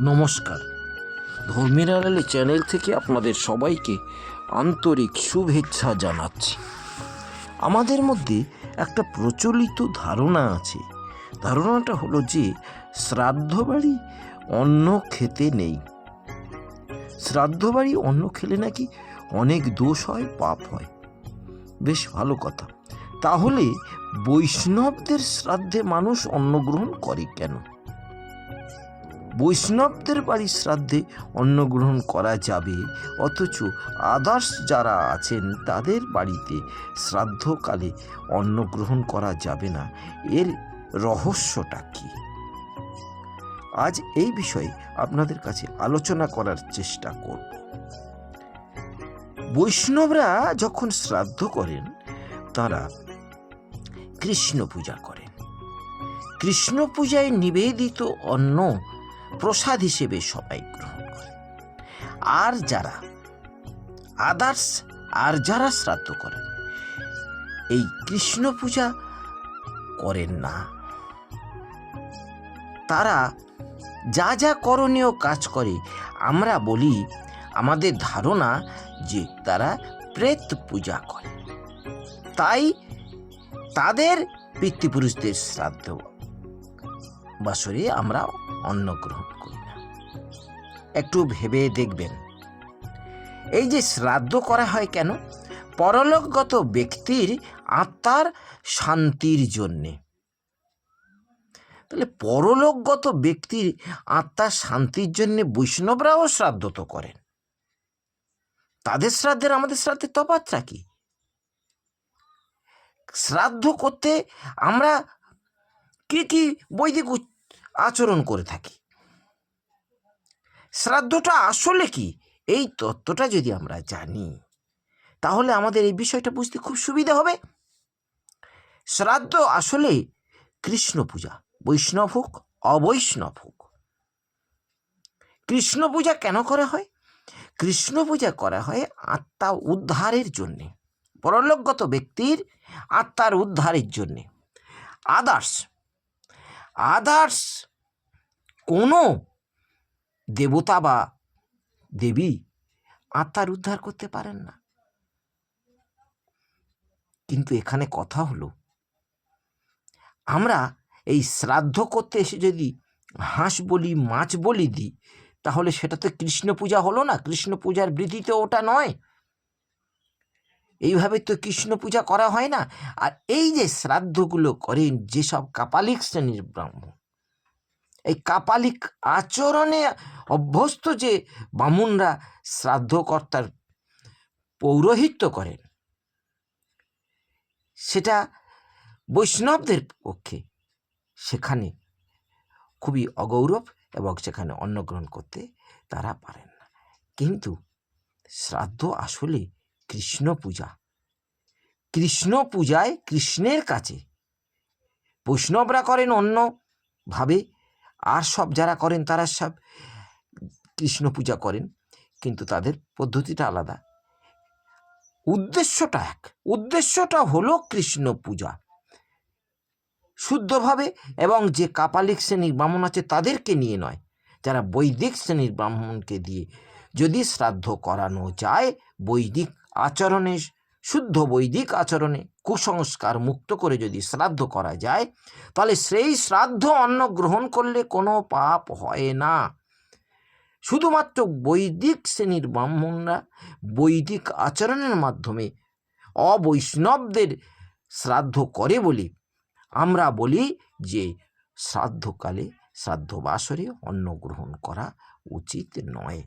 নমস্কার, ধর্মের আড়ালে চ্যানেল থেকে আপনাদের সবাইকে আন্তরিক শুভেচ্ছা জানাচ্ছি। আমাদের মধ্যে একটা প্রচলিত ধারণা আছে। ধারণাটা হলো যে শ্রাদ্ধ বাড়ি অন্ন খেতে নেই। শ্রাদ্ধ বাড়ি অন্ন খেলে নাকি অনেক দোষ হয়, পাপ হয়। বেশ ভালো কথা। তাহলে বৈষ্ণবদের শ্রাদ্ধে মানুষ অন্ন গ্রহণ করে কেন? বৈষ্ণবদের বাড়ির শ্রাদ্ধে অন্ন গ্রহণ করা যাবে, অথচ আদার্স যারা আছেন তাদের বাড়িতে শ্রাদ্ধকালে অন্ন গ্রহণ করা যাবে না। এর রহস্যটা কি? আজ এই বিষয়ে আপনাদের কাছে আলোচনা করার চেষ্টা করব। বৈষ্ণবরা যখন শ্রাদ্ধ করেন তারা কৃষ্ণ পূজা করেন। কৃষ্ণ পূজায় নিবেদিত অন্ন প্রসাদ হিসেবে সবাই গ্রহণ করে। আর যারা শ্রাদ্ধ করেন এই কৃষ্ণ পূজা করেন না। তারা যা যা করণীয় কাজ করে, আমরা বলি, আমাদের ধারণা যে তারা প্রেত পূজা করে। তাই তাদের পিতৃপুরুষদের শ্রাদ্ধ বাসরে আমরা অন্ন গ্রহণ করি না। একটু ভেবে দেখবেন, এই যে শ্রাদ্ধ করা হয় কেন? পরলোকগত ব্যক্তির আত্মার শান্তির জন্যে। তাহলে পরলোকগত ব্যক্তির আত্মার শান্তির জন্যে বৈষ্ণবরাও শ্রাদ্ধ তো করেন। তাদের শ্রাদ্ধের আমাদের শ্রাদ্ধের তফাৎটা কি? শ্রাদ্ধ করতে আমরা কি কি বৈদিক আচরণ করে থাকি? শ্রাদ্ধটা আসলে কি, এই তত্ত্বটা যদি আমরা জানি তাহলে আমাদের এই বিষয়টা বুঝতে খুব সুবিধা হবে। শ্রাদ্ধ আসলে কৃষ্ণ পূজা, বৈষ্ণব হোক অবৈষ্ণব হোক। কৃষ্ণ পূজা কেন করা হয়? কৃষ্ণ পূজা করা হয় আত্মা উদ্ধারের জন্যে, পরলোকগত ব্যক্তির আত্মার উদ্ধারের জন্যে। আদার্স কোনো দেবতা বা দেবী আত্মার উদ্ধার করতে পারেন না। কিন্তু এখানে কথা হলো, আমরা এই শ্রাদ্ধ করতে এসে যদি হাঁস বলি, মাছ বলি দিই, তাহলে সেটা তো কৃষ্ণ পূজা হলো না। কৃষ্ণ পূজার বৃদ্ধি তো ওটা নয়। এইভাবে তো কৃষ্ণ পূজা করা হয় না। আর এই যে শ্রাদ্ধগুলো করেন যেসব কাপালিক শ্রেণীর ব্রাহ্মণ, এই কাপালিক আচরণে অভ্যস্ত যে বামুনরা শ্রাদ্ধকর্তার পৌরোহিত্য করেন, সেটা বৈষ্ণবদের পক্ষে সেখানে খুবই অগৌরব এবং সেখানে অন্ন গ্রহণ করতে তারা পারেন না। কিন্তু শ্রাদ্ধ আসলে কৃষ্ণ পূজা। কৃষ্ণ পূজায় কৃষ্ণের কাছে বৈষ্ণবরা করেন অন্যভাবে, আর সব যারা করেন তারা সব কৃষ্ণ পূজা করেন, কিন্তু তাদের পদ্ধতিটা আলাদা। উদ্দেশ্যটা এক। উদ্দেশ্যটা হলো কৃষ্ণ পূজা শুদ্ধভাবে, এবং যে কাপালিক শ্রেণীর ব্রাহ্মণ আছে তাদেরকে নিয়ে নয়। যারা বৈদিক শ্রেণীর ব্রাহ্মণকে দিয়ে যদি শ্রাদ্ধ করানো যায়, বৈদিক আচরণে, শুদ্ধ বৈদিক আচরণে কুসংস্কার মুক্ত করে যদি শ্রাদ্ধ করা যায়, তাহলে সেই শ্রাদ্ধ অন্ন গ্রহণ করলে কোনো পাপ হয় না। শুধুমাত্র বৈদিক শ্রেণীর ব্রাহ্মণরা বৈদিক আচরণের মাধ্যমে অবৈষ্ণবদের শ্রাদ্ধ করে বলে আমরা বলি যে শ্রাদ্ধকালে, শ্রাদ্ধ বাসরে অন্ন গ্রহণ করা উচিত নয়।